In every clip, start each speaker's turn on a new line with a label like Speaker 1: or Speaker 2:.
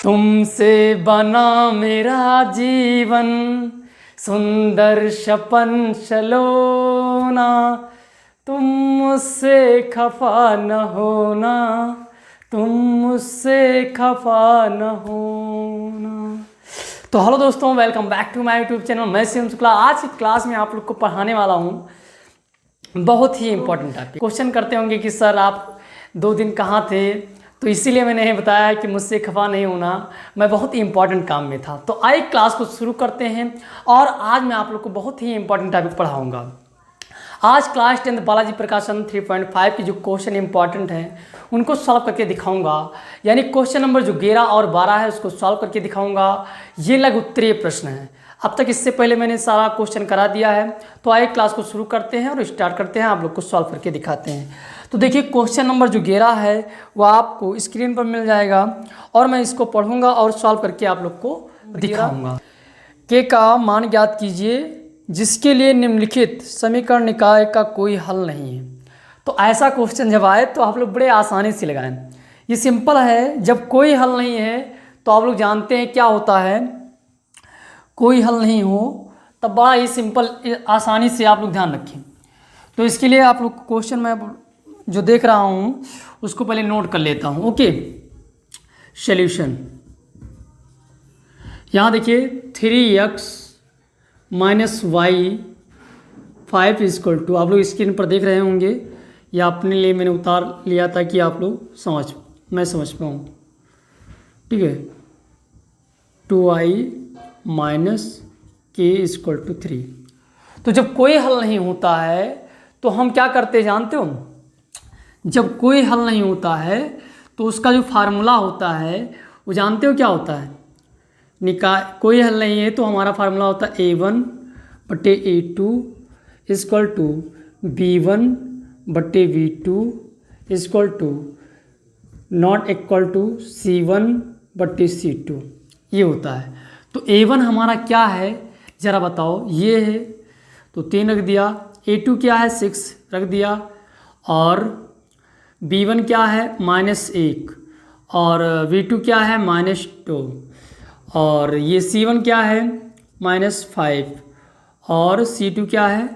Speaker 1: तुमसे बना मेरा जीवन, सुंदर सपन सलोना, तुम मुझसे खफा न होना, तुम मुझसे खफा न होना। तो हेलो दोस्तों, welcome back to my YouTube channel. मैं शिवम शुक्ला। आज की क्लास में आप लोग को पढ़ाने वाला हूँ बहुत ही इंपॉर्टेंट टॉपिक। क्वेश्चन करते होंगे कि सर आप 2 दिन कहाँ थे, तो इसीलिए मैंने ये बताया कि मुझसे खफा नहीं होना, मैं बहुत ही इंपॉर्टेंट काम में था। तो आइए क्लास को शुरू करते हैं। और आज मैं आप लोग को बहुत ही इंपॉर्टेंट टॉपिक पढ़ाऊंगा। आज क्लास 10 बालाजी प्रकाशन 3.5 की जो क्वेश्चन इंपॉर्टेंट हैं उनको सॉल्व करके दिखाऊंगा। यानी क्वेश्चन नंबर जो 11 और 12 है उसको सॉल्व करके दिखाऊंगा। ये लघु उत्तरीय प्रश्न है। अब तक इससे पहले मैंने सारा क्वेश्चन करा दिया है। तो आइए क्लास को शुरू करते हैं और स्टार्ट करते हैं, आप लोग को सॉल्व करके दिखाते हैं। तो देखिए क्वेश्चन नंबर जो 11 है वो आपको स्क्रीन पर मिल जाएगा और मैं इसको पढ़ूंगा और सॉल्व करके आप लोग को दिखाऊंगा। के का मान ज्ञात कीजिए जिसके लिए निम्नलिखित समीकरण निकाय का कोई हल नहीं है। तो ऐसा क्वेश्चन जब आए तो आप लोग बड़े आसानी से लगाएं। ये सिंपल है। जब कोई हल नहीं है तो आप लोग जानते हैं क्या होता है, कोई हल नहीं हो तब बड़ा ही सिंपल आसानी से आप लोग ध्यान रखें। तो इसके लिए आप लोग क्वेश्चन मैं जो देख रहा हूँ उसको पहले नोट कर लेता हूँ। ओके, सॉल्यूशन यहाँ देखिए 3x minus Y 5 equal to, आप लोग स्क्रीन पर देख रहे होंगे, या अपने लिए मैंने उतार लिया ताकि आप लोग मैं समझ पाऊँ। ठीक है, 2i माइनस के इक्वल टू 3। तो जब कोई हल नहीं होता है तो हम क्या करते जानते हो, जब कोई हल नहीं होता है तो उसका जो फार्मूला होता है वो जानते हो क्या होता है, कोई हल नहीं है तो हमारा फार्मूला होता है a1 बटे a2 इक्वल टू b1 बटे b2 equal to not equal to c1 बटे c2। ये होता है। तो a1 हमारा क्या है ज़रा बताओ, ये है तो 3 रख दिया, a2 क्या है 6 रख दिया, और b1 क्या है -1, और v2 क्या है -2, और ये c1 क्या है -5, और c2 क्या है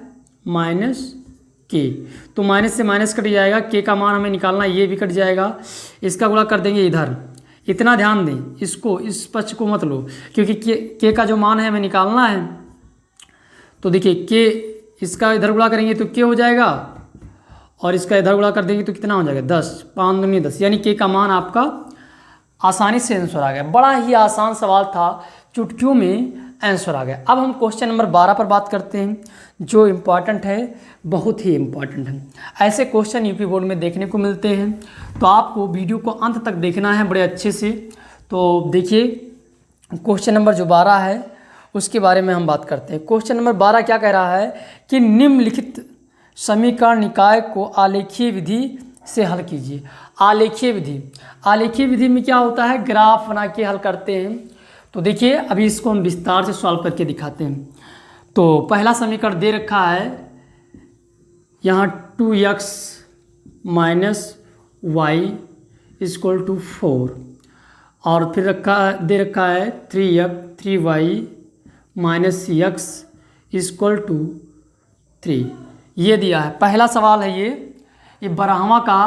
Speaker 1: -k। तो माइनस से माइनस कट जाएगा, k का मान हमें निकालना, ये भी कट जाएगा, इसका गुणा कर देंगे इधर। इतना ध्यान दें, इसको इस पक्ष को मत लो क्योंकि k का जो मान है हमें निकालना है। तो देखिए k, इसका इधर गुणा करेंगे तो k हो जाएगा, और इसका इधर गुणा कर देंगे तो कितना हो जाएगा 10, 5 दूनी 10, यानी k का मान आपका आसानी से आंसर आ गया। बड़ा ही आसान सवाल था, चुटकियों में आंसर आ गया। अब हम क्वेश्चन नंबर 12 पर बात करते हैं जो इम्पॉर्टेंट है, बहुत ही इम्पॉर्टेंट है। ऐसे क्वेश्चन यूपी बोर्ड में देखने को मिलते हैं, तो आपको वीडियो को अंत तक देखना है बड़े अच्छे से। तो देखिए क्वेश्चन नंबर जो 12 है उसके बारे में हम बात करते हैं। क्वेश्चन नंबर 12 क्या कह रहा है कि निम्नलिखित समीकरण निकाय को आलेखीय विधि से हल कीजिए। आलेखीय विधि में क्या होता है, ग्राफ बना के हल करते हैं। तो देखिए अभी इसको हम विस्तार से सॉल्व करके दिखाते हैं। तो पहला समीकरण दे रखा है यहाँ 2x minus Y equal to 4, और फिर दे रखा है 3y minus x equal to 3। ये दिया है, पहला सवाल है ये बरहमा का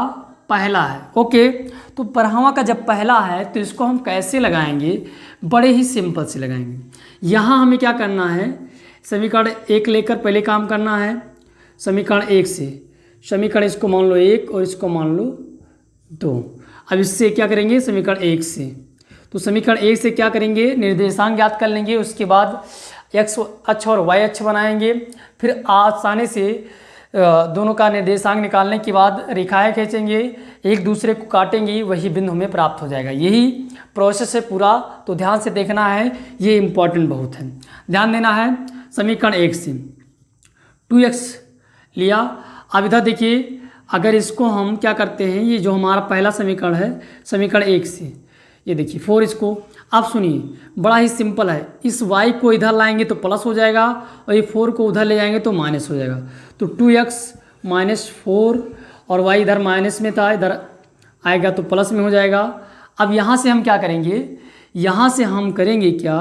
Speaker 1: पहला है। ओके, तो बरहमा का जब पहला है तो इसको हम कैसे लगाएंगे, बड़े ही सिंपल से लगाएंगे। यहाँ हमें क्या करना है, समीकरण 1 लेकर पहले काम करना है। समीकरण 1 से समीकरण इसको मान लो 1 और इसको मान लो 2। अब इससे क्या करेंगे, समीकरण 1 से, तो समीकरण 1 से क्या करेंगे, निर्देशांक ज्ञात कर लेंगे। उसके बाद x अक्ष और y अक्ष बनाएंगे, फिर आसानी से दोनों का निर्देशांक निकालने के बाद रेखाएं खींचेंगे, एक दूसरे को काटेंगे, वही बिंदु हमें प्राप्त हो जाएगा। यही प्रोसेस है पूरा। तो ध्यान से देखना है, ये इम्पॉर्टेंट बहुत है, ध्यान देना है। समीकरण 1 से 2x लिया। अब इधर देखिए, अगर इसको हम क्या करते हैं, ये जो हमारा पहला समीकरण है समीकरण 1 से, ये देखिए 4, इसको आप सुनिए बड़ा ही सिंपल है। इस y को इधर लाएंगे तो प्लस हो जाएगा, और ये 4 को उधर ले जाएंगे तो माइनस हो जाएगा। तो 2x माइनस 4, और y इधर माइनस में था, इधर आएगा तो प्लस में हो जाएगा। अब यहाँ से हम क्या करेंगे, यहाँ से हम करेंगे क्या,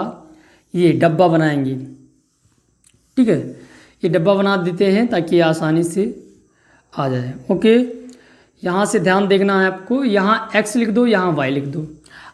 Speaker 1: ये डब्बा बनाएंगे। ठीक है, ये डब्बा बना देते हैं ताकि आसानी से आ जाए। ओके, यहाँ से ध्यान देखना है आपको, यहाँ x लिख दो, यहाँ y लिख दो।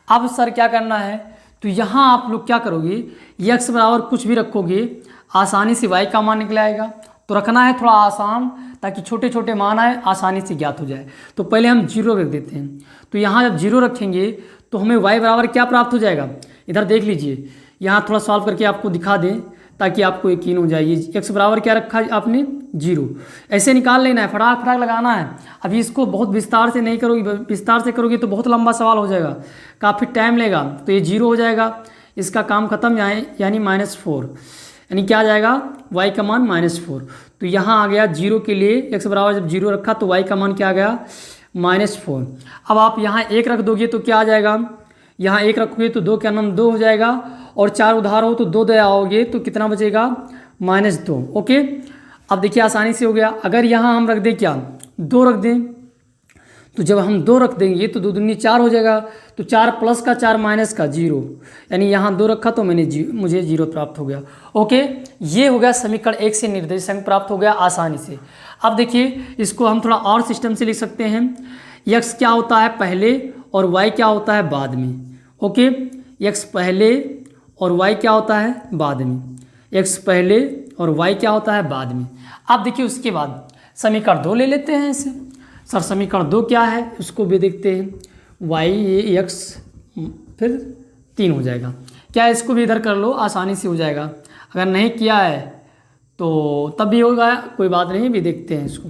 Speaker 1: अब सर क्या करना है, तो यहाँ आप लोग क्या करोगे, x बराबर कुछ भी रखोगे, आसानी से y का मान निकल आएगा। तो रखना है थोड़ा आसान, ताकि छोटे छोटे मान आए, आसानी से ज्ञात हो जाए। तो पहले हम 0 रख देते हैं। तो यहाँ जब 0 रखेंगे तो हमें y बराबर क्या प्राप्त हो जाएगा, इधर देख लीजिए, यहाँ थोड़ा सॉल्व करके आपको दिखा दें ताकि आपको यकीन हो जाए। ये x बराबर क्या रखा है आपने, 0। ऐसे निकाल लेना है, फटाक फटाक लगाना है। अभी इसको बहुत विस्तार से नहीं करोगे, विस्तार से करोगे तो बहुत लंबा सवाल हो जाएगा, काफ़ी टाइम लेगा। तो ये 0 हो जाएगा, इसका काम खत्म, यानी -4, यानी क्या आ जाएगा, y का मान -4। तो यहाँ आ गया 0 के लिए, x बराबर जब 0 रखा तो y का मान क्या आ गया, -4। अब आप यहाँ 1 रख दोगे तो क्या आ जाएगा, यहाँ 1 रखोगे तो 2 क्या नाम 2 हो जाएगा, और 4 उधार हो तो 2 दे आओगे तो कितना बचेगा, -2। ओके, अब देखिए आसानी से हो गया। अगर यहाँ हम रख दें क्या, 2 रख दें, तो जब हम 2 रख देंगे तो 2 दूनी 4 हो जाएगा। तो 4 प्लस का 4 माइनस का 0, यानी यहाँ 2 रखा तो मुझे 0 प्राप्त हो गया। ओके, ये हो गया समीकरण 1 से निर्देशांक प्राप्त हो गया आसानी से। अब देखिए इसको हम थोड़ा और सिस्टम से लिख सकते हैं। x क्या होता है पहले और y क्या होता है बाद में। ओके, x पहले और y क्या होता है बाद में, x पहले और y क्या होता है बाद में। अब देखिए उसके बाद समीकरण 2 ले लेते हैं इसे। सर समीकरण 2 क्या है उसको भी देखते हैं, y x फिर 3 हो जाएगा। क्या इसको भी इधर कर लो, आसानी से हो जाएगा। अगर नहीं किया है तो तब भी होगा, कोई बात नहीं, भी देखते हैं इसको।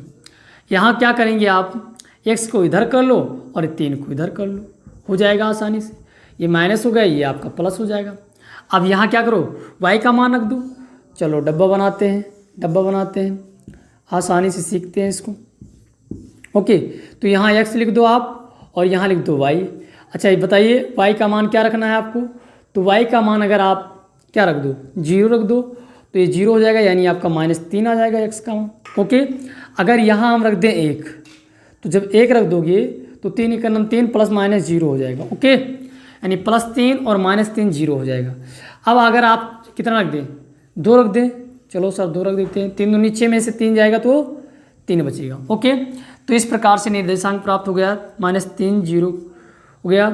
Speaker 1: यहाँ क्या करेंगे आप, x को इधर कर लो और 3 को इधर कर लो, हो जाएगा आसानी से। ये माइनस हो गया, ये आपका प्लस हो जाएगा। अब यहाँ क्या करो, y का मान रख दो। चलो डब्बा बनाते हैं, डब्बा बनाते हैं, आसानी से सीखते हैं इसको। ओके, तो यहाँ x लिख दो आप और यहाँ लिख दो y। अच्छा ये बताइए y का मान क्या रखना है आपको, तो y का मान अगर आप क्या रख दो, 0 रख दो, तो ये 0 हो जाएगा, यानी आपका -3 आ जाएगा x का मान। ओके, अगर यहाँ हम रख दें 1, तो जब 1 रख दोगे तो 3 1 3 प्लस माइनस 0 हो जाएगा। ओके, यानी +3 और -3 0 हो जाएगा। अब अगर आप कितना रख दें, 2 रख दें, चलो सर 2 रख देते हैं, 3 दूनी 6 में से 3 जाएगा तो 3 बचेगा। ओके, तो इस प्रकार से निर्देशांक प्राप्त हो गया, -3 0 हो गया,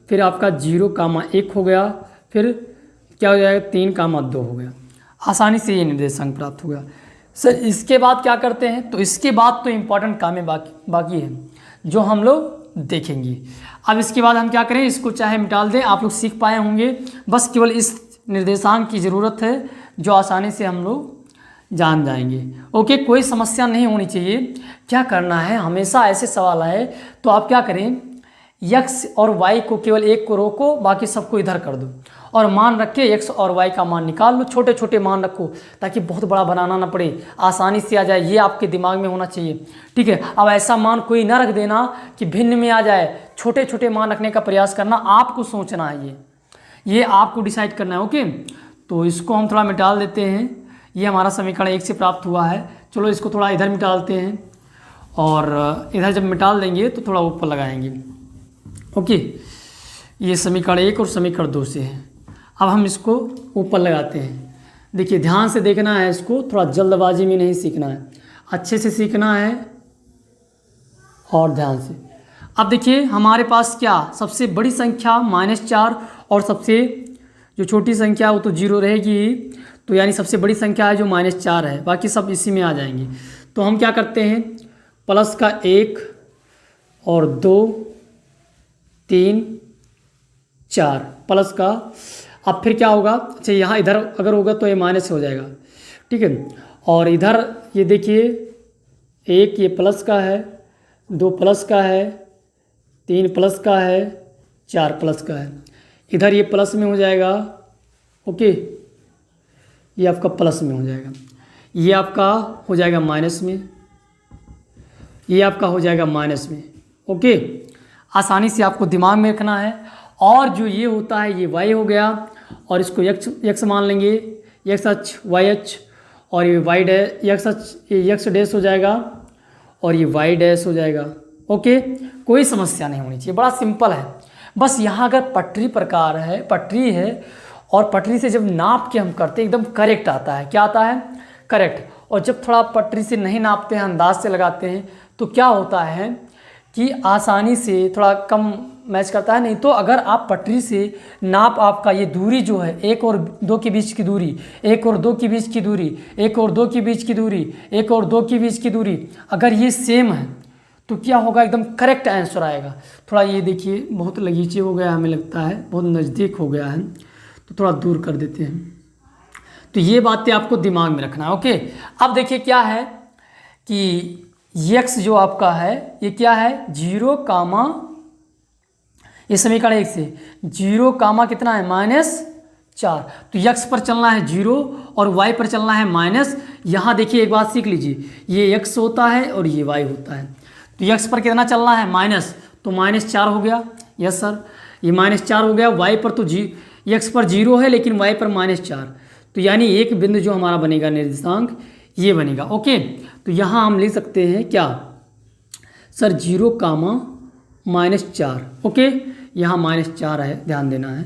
Speaker 1: फिर आपका 0 कामा 1 हो गया, फिर क्या हो जाएगा 3 कामा 2 हो गया। आसानी से ये निर्देशांक प्राप्त हो गया। सर इसके बाद क्या करते हैं, तो इसके बाद तो इम्पॉर्टेंट काम है बाकी है जो हम लोग देखेंगे। अब इसके बाद हम क्या करें, इसको चाहे मिटाल दें, आप लोग सीख पाए होंगे। बस केवल इस निर्देशांक की ज़रूरत है जो आसानी से हम लोग जान जाएंगे। ओके, कोई समस्या नहीं होनी चाहिए। क्या करना है, हमेशा ऐसे सवाल आए तो आप क्या करें, x और y को केवल एक को रोको, बाकी सबको इधर कर दो और मान रख के x और y का मान निकाल लो। छोटे छोटे मान रखो ताकि बहुत बड़ा बनाना ना पड़े, आसानी से आ जाए, ये आपके दिमाग में होना चाहिए। ठीक है, अब ऐसा मान कोई ना रख देना कि भिन्न में आ जाए, छोटे छोटे मान रखने का प्रयास करना, आपको सोचना है, ये आपको डिसाइड करना है। ओके, तो इसको हम थोड़ा मिटाल देते हैं। ये हमारा समीकरण 1 से प्राप्त हुआ है। चलो इसको थोड़ा इधर मिटालते हैं, और इधर जब मिटाल देंगे तो थोड़ा ऊपर लगाएंगे। ओके, ये समीकरण 1 और समीकरण 2 से है। अब हम इसको ऊपर लगाते हैं। देखिए ध्यान से देखना है, इसको थोड़ा जल्दबाजी में नहीं सीखना है, अच्छे से सीखना है और ध्यान से। अब देखिए हमारे पास क्या, सबसे बड़ी संख्या -4 और सबसे जो छोटी संख्या वो तो 0 रहेगी, तो यानी सबसे बड़ी संख्या है जो -4 है, बाकी सब इसी में आ जाएंगे। तो हम क्या करते हैं, प्लस का 1 और 2 3 4 प्लस का, अब फिर क्या होगा, अच्छा यहाँ इधर अगर होगा तो ये माइनस हो जाएगा। ठीक है, और इधर ये देखिए 1 ये प्लस का है, 2 प्लस का है, 3 प्लस का है, 4 प्लस का है, इधर ये प्लस में हो जाएगा। ओके, ये आपका प्लस में हो जाएगा, ये आपका हो जाएगा माइनस में, ये आपका हो जाएगा माइनस में। ओके, आसानी से आपको दिमाग में रखना है। और जो ये होता है ये y हो गया, और इसको x मान लेंगे, x अक्ष y अक्ष, और ये y डैश x अक्ष, ये x डैश हो जाएगा और ये y डैश हो जाएगा। ओके, कोई समस्या नहीं होनी चाहिए, बड़ा सिंपल है। बस यहाँ अगर पटरी प्रकार है, पटरी है, और पटरी से जब नाप के हम करते हैं एकदम करेक्ट आता है। क्या आता है? करेक्ट। और जब थोड़ा पटरी से नहीं नापते हैं, अंदाज से लगाते हैं, तो क्या होता है कि आसानी से थोड़ा कम मैच करता है। नहीं तो अगर आप पटरी से नाप, आपका ये दूरी जो है, 1 और 2 के बीच की दूरी, 1 और 2 के बीच की दूरी, 1 और 2 के बीच की दूरी, 1 और 2 के बीच की दूरी, अगर ये सेम है तो क्या होगा? एकदम करेक्ट आंसर आएगा। थोड़ा ये देखिए बहुत लगीचे हो गया, हमें लगता है बहुत नज़दीक हो गया है, तो थोड़ा दूर कर देते हैं। तो ये बातें आपको दिमाग में रखना है। ओके, अब देखिए क्या है कि x जो आपका है ये क्या है? 0 कामा, ये समीकरण 1 से 0 कामा कितना है? -4। तो x पर चलना है 0 और y पर चलना है माइनस। यहाँ देखिए एक बात सीख लीजिए, ये x होता है और ये y होता है। तो x पर कितना चलना है? माइनस, तो -4 हो गया। यस सर, ये -4 हो गया। y पर तो x पर 0 है लेकिन y पर -4, तो यानी एक बिंदु जो हमारा बनेगा निर्देशांक ये बनेगा। ओके, तो यहाँ हम लिख सकते हैं क्या सर? 0 कामा -4। ओके, यहाँ -4 है, ध्यान देना है।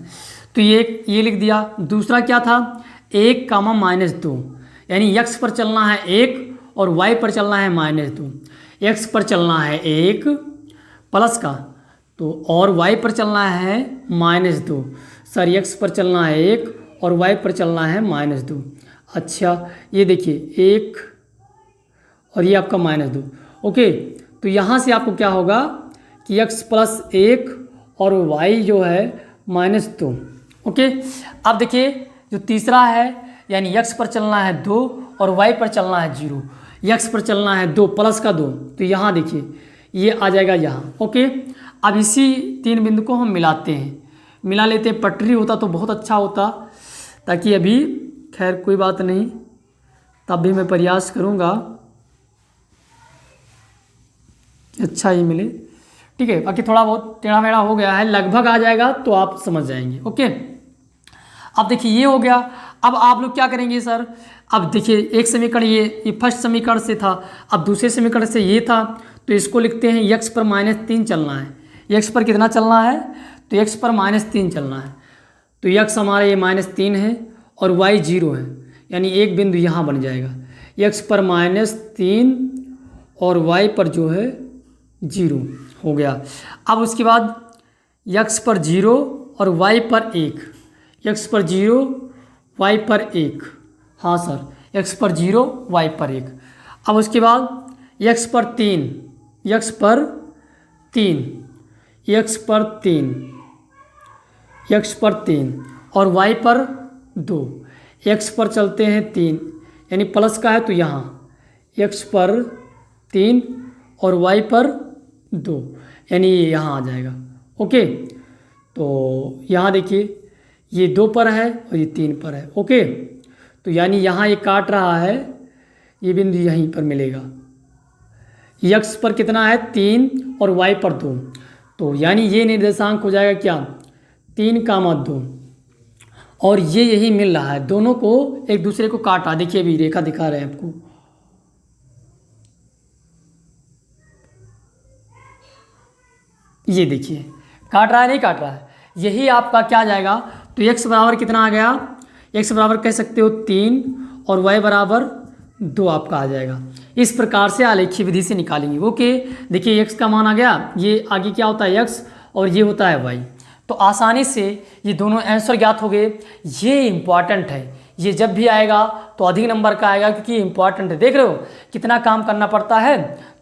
Speaker 1: तो ये लिख दिया। दूसरा क्या था? 1 कामा -2, यानी x पर चलना है 1 और y पर चलना है -2। x पर चलना है 1 प्लस का, तो और y पर चलना है -2। सर x पर चलना है 1 और y पर चलना है -2। अच्छा, ये देखिए 1 और ये आपका -2। ओके, तो यहाँ से आपको क्या होगा कि x प्लस 1 और y जो है -2। ओके, अब देखिए जो तीसरा है, यानी x पर चलना है 2 और y पर चलना है 0। x पर चलना है 2 प्लस का 2, तो यहाँ देखिए ये आ जाएगा यहाँ। ओके, अब इसी 3 बिंदु को हम मिलाते हैं, मिला लेते हैं। पटरी होता तो बहुत अच्छा होता, ताकि अभी खैर कोई बात नहीं, तब भी मैं प्रयास करूँगा कि अच्छा ही मिले। ठीक है, बाकी थोड़ा बहुत टेढ़ा मेढ़ा हो गया है, लगभग आ जाएगा तो आप समझ जाएंगे। ओके, अब देखिए ये हो गया। अब आप लोग क्या करेंगे सर? अब देखिए एक समीकरण ये फर्स्ट समीकरण से था, अब दूसरे समीकरण से ये था, तो इसको लिखते हैं x पर -3 चलना है। x पर कितना चलना है? तो x पर -3 चलना है। तो x हमारा ये -3 है और y 0 है, यानी एक बिंदु यहाँ बन जाएगा। x पर -3 और y पर जो है 0 हो गया। अब उसके बाद x पर 0 और y पर 1, x पर 0 y पर 1, हाँ सर x पर 0 y पर 1। अब उसके बाद x पर 3, x पर 3, x पर 3, x पर 3 और y पर 2। x पर चलते हैं 3, यानी प्लस का है तो यहाँ x पर 3 और y पर 2, यानी ये यहाँ आ जाएगा। ओके, तो यहाँ देखिए ये 2 पर है और ये 3 पर है। ओके, तो यानी यहाँ ये काट रहा है, ये बिंदु यहीं पर मिलेगा। x पर कितना है? 3 और y पर 2, तो यानी ये निर्देशांक हो जाएगा क्या? 3,2। और ये यही मिल रहा है, दोनों को एक दूसरे को काटा। देखिए अभी रेखा दिखा रहे हैं आपको, ये देखिए काट रहा है नहीं काट रहा है, यही आपका क्या आ जाएगा? तो x बराबर कितना आ गया? x बराबर कह सकते हो 3 और y बराबर 2 आपका आ जाएगा। इस प्रकार से आलेखीय विधि से निकालेंगे। ओके, देखिए x का मान आ गया, ये आगे क्या होता है x और ये होता है y, तो आसानी से ये दोनों आंसर ज्ञात हो गए। ये इम्पॉर्टेंट है, ये जब भी आएगा तो अधिक नंबर का आएगा, क्योंकि इम्पॉर्टेंट है। देख रहे हो कितना काम करना पड़ता है,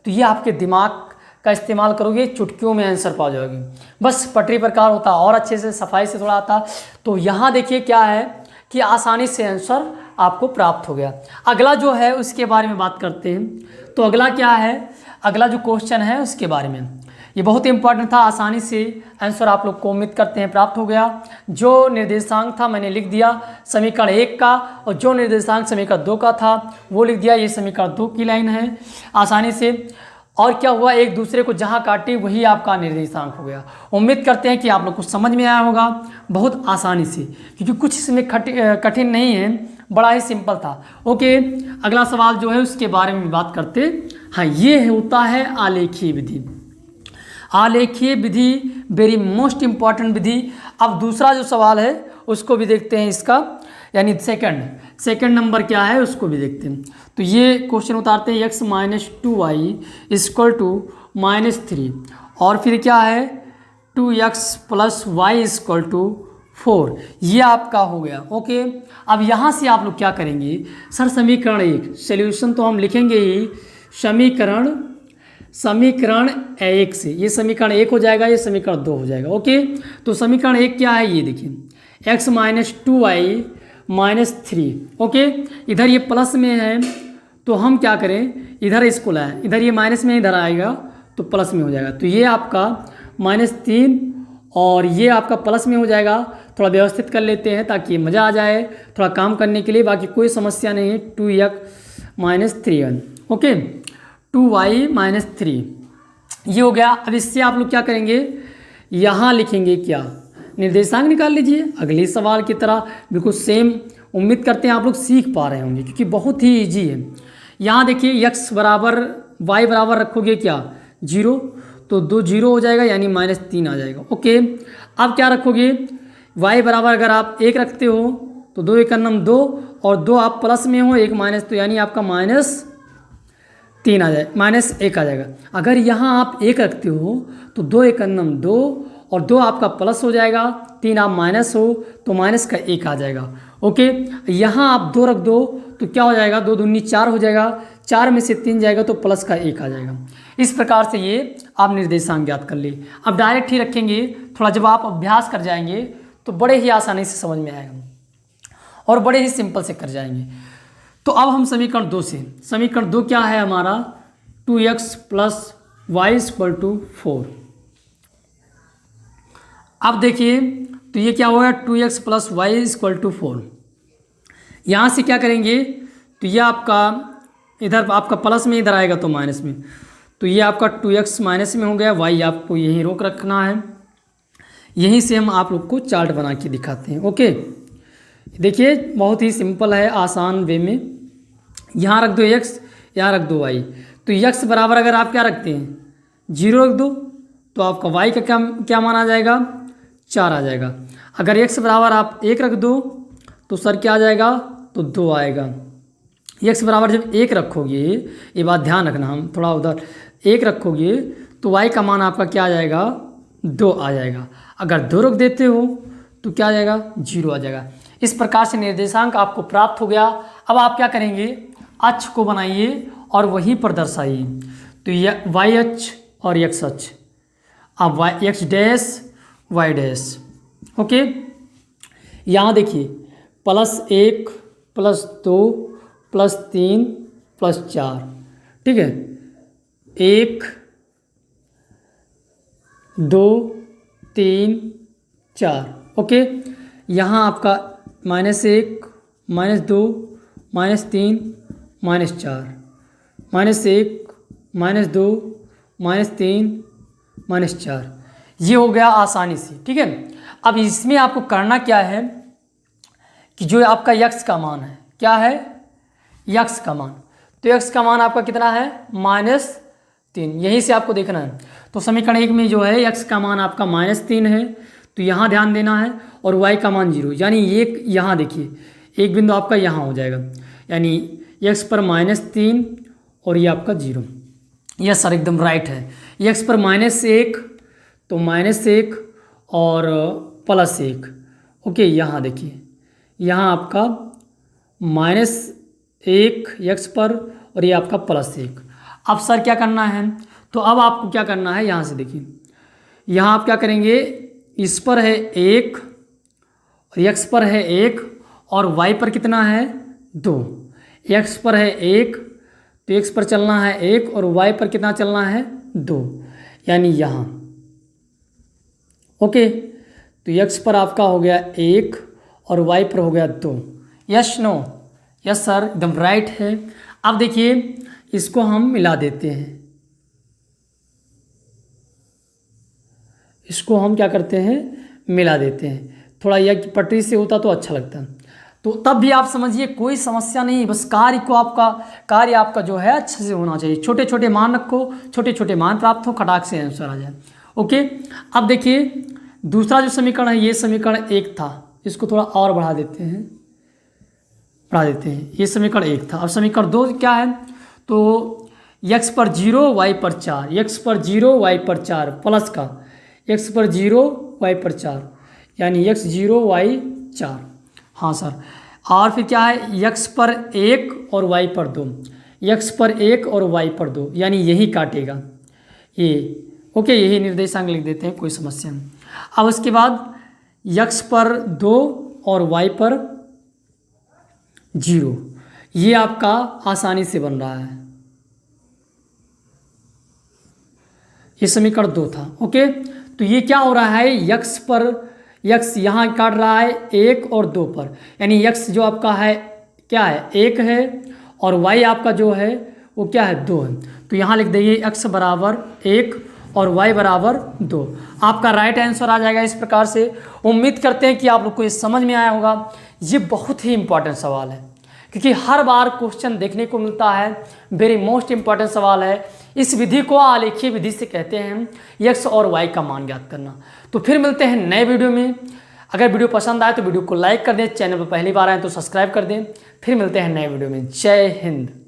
Speaker 1: तो ये आपके दिमाग का इस्तेमाल करोगे, चुटकियों में आंसर पा जाओगे। बस पटरी प्रकार होता और अच्छे से सफाई से थोड़ा आता। तो यहाँ देखिए क्या है कि आसानी से आंसर आपको प्राप्त हो गया। अगला जो है उसके बारे में बात करते हैं। तो अगला क्या है? अगला जो क्वेश्चन है उसके बारे में, ये बहुत इंपॉर्टेंट था। आसानी से आंसर आप लोग को उम्मीद करते हैं प्राप्त हो गया। जो निर्देशांक था मैंने लिख दिया समीकरण 1 का, और जो निर्देशांक समीकरण 2 का था वो लिख दिया। ये समीकरण 2 की लाइन है आसानी से। और क्या हुआ, एक दूसरे को जहाँ काटे वही आपका निर्देशांक हो गया। उम्मीद करते हैं कि आप लोग को समझ में आया होगा बहुत आसानी से, क्योंकि कुछ इसमें कठिन नहीं है, बड़ा ही सिंपल था। ओके, अगला सवाल जो है उसके बारे में बात करते। हाँ, ये होता है आलेखीय विधि। आलेखीय विधि वेरी मोस्ट इम्पॉर्टेंट विधि। अब दूसरा जो सवाल है उसको भी देखते हैं इसका, यानी सेकंड नंबर क्या है उसको भी देखते हैं। तो ये क्वेश्चन उतारते हैं x minus 2y equal to -3 और फिर क्या है 2x plus Y equal to 4, ये आपका हो गया। ओके, अब यहाँ से आप लोग क्या करेंगे सर, समीकरण 1 सोल्यूशन तो हम लिखेंगे ही समीकरण 1 से, ये समीकरण 1 हो जाएगा, ये समीकरण 2 हो जाएगा। ओके, तो समीकरण 1 क्या है ये देखिए x minus 2y minus 3। Okay, इधर ये प्लस में है तो हम क्या करें, इधर इसको लाएं, इधर ये माइनस में इधर आएगा तो प्लस में हो जाएगा। तो ये आपका -3 और ये आपका प्लस में हो जाएगा। थोड़ा व्यवस्थित कर लेते हैं ताकि मज़ा आ जाए थोड़ा काम करने के लिए, बाकी कोई समस्या नहीं है। 2x minus 3 okay, 2y minus 3 ये हो गया। अब इससे आप लोग क्या करेंगे, यहाँ लिखेंगे क्या, निर्देशांक निकाल लीजिए अगले सवाल की तरह, बिल्कुल सेम। उम्मीद करते हैं आप लोग सीख पा रहे होंगे क्योंकि बहुत ही ईजी है। यहाँ देखिए x बराबर y बराबर रखोगे क्या 0, तो 2 0 हो जाएगा यानी -3 आ जाएगा। ओके, अब क्या रखोगे y बराबर अगर आप 1 रखते हो तो 2 1 2 और 2 आप प्लस में हो 1 माइनस, तो यानी आपका -3 आ जाए, -1 आ जाएगा। अगर यहाँ आप 1 रखते हो तो 2 1 2 और 2 आपका प्लस हो जाएगा, 3 आप माइनस हो तो माइनस का 1 आ जाएगा। ओके, यहाँ आप 2 रख दो तो क्या हो जाएगा, 2 दूनी 4 हो जाएगा, 4 में से 3 जाएगा तो प्लस का 1 आ जाएगा। इस प्रकार से ये आप निर्देशांक ज्ञात कर लिए। अब डायरेक्ट ही रखेंगे, थोड़ा जब आप अभ्यास कर जाएंगे तो बड़े ही आसानी से समझ में आएगा और बड़े ही सिंपल से कर जाएंगे। तो अब हम समीकरण 2 से, समीकरण 2 क्या है हमारा 2x plus Y equal to 4। अब देखिए तो ये क्या होगा 2x plus Y equal to 4। यहाँ से क्या करेंगे तो ये आपका इधर आपका प्लस में इधर आएगा तो माइनस में, तो ये आपका 2x माइनस में हो गया, y आपको यहीं रोक रखना है। यहीं से हम आप लोग को चार्ट बना के दिखाते हैं। ओके, देखिए बहुत ही सिंपल है, आसान वे में। यहाँ रख दो x, यहाँ रख दो y, तो x बराबर अगर आप क्या रखते हैं 0 रख दो तो आपका y का क्या मान आ जाएगा 4 आ जाएगा। अगर x बराबर आप 1 रख दो तो सर क्या आ जाएगा तो 2 आएगा। x बराबर जब 1 रखोगे, ये बात ध्यान रखना, हम थोड़ा उधर 1 रखोगे तो y का मान आपका क्या आ जाएगा 2 आ जाएगा। अगर 2 रख देते हो तो क्या आ जाएगा 0 आ जाएगा। इस प्रकार से निर्देशांक आपको प्राप्त हो गया। अब आप क्या करेंगे, अक्ष को बनाइए और वहीं पर दर्शाइए। तो यह y अक्ष और x अक्ष, अब x dash y dash. Okay, यहाँ देखिए +1 +2 +3 +4, ठीक है, 1 2 3 4। ओके, यहाँ आपका -1 -2 -3 -4, -1 -2 -3 -4, ये हो गया आसानी से। ठीक है, अब इसमें आपको करना क्या है कि जो आपका x का मान है, क्या है x का मान, तो x का मान आपका कितना है -3, यहीं से आपको देखना है। तो समीकरण 1 में जो है x का मान आपका -3 है, तो यहाँ ध्यान देना है, और y का मान 0, यानी एक यहाँ देखिए एक बिंदु आपका यहाँ हो जाएगा, यानी x पर -3 और ये आपका 0। यह सर एकदम राइट है। x पर -1 तो -1 और +1। ओके, यहाँ देखिए यहाँ आपका -1 x पर और ये आपका +1। अब सर क्या करना है, तो अब आपको क्या करना है, यहाँ से देखिए यहाँ आप क्या करेंगे, इस पर है 1 और x पर है 1 और y पर कितना है 2। x पर है 1 तो x पर चलना है 1 और y पर कितना चलना है 2, यानी यहाँ। ओके, तो x पर आपका हो गया 1 और y पर हो गया 2। यस नो, यस सर एकदम राइट है। अब देखिए इसको हम मिला देते हैं, इसको हम क्या करते हैं मिला देते हैं। थोड़ा यह पटरी से होता तो अच्छा लगता, तो तब भी आप समझिए कोई समस्या नहीं, बस कार्य आपका जो है अच्छे से होना चाहिए। छोटे छोटे मान रखो, छोटे छोटे मान प्राप्त हो, खटाक से आंसर आ जाए। ओके, अब देखिए दूसरा जो समीकरण है, ये समीकरण 1 था, इसको थोड़ा और बढ़ा देते हैं, ये समीकरण 1 था। अब समीकरण 2 क्या है, तो x पर 0 y पर 4, x पर 0 y पर 4 प्लस का x पर 0 y पर 4 यानी x 0 y 4। हाँ सर, और फिर क्या है, x पर 1 और y पर 2, x पर 1 और y पर 2 यानी यही काटेगा ये। ओके, यही निर्देशांक लिख देते हैं, कोई समस्या नहीं। अब उसके बाद x पर 2 और y पर 0, ये आपका आसानी से बन रहा है, ये समीकरण 2 था। ओके, तो ये क्या हो रहा है, x पर x यहाँ काट रहा है 1 और 2 पर, यानी x जो आपका है क्या है 1 है, और y आपका जो है वो क्या है 2 है। तो यहाँ लिख देंगे x बराबर 1 और y बराबर 2, आपका राइट आंसर आ जाएगा इस प्रकार से। उम्मीद करते हैं कि आप लोग को ये समझ में आया होगा। ये बहुत ही इंपॉर्टेंट सवाल है, क्योंकि हर बार क्वेश्चन देखने को मिलता है, वेरी मोस्ट इंपॉर्टेंट सवाल है। इस विधि को आलेखीय विधि से कहते हैं, x और y का मान ज्ञात करना। तो फिर मिलते हैं नए वीडियो में। अगर वीडियो पसंद आए तो वीडियो को लाइक कर दें, चैनल पर पहली बार आए तो सब्सक्राइब कर दें। फिर मिलते हैं नए वीडियो में। जय हिंद।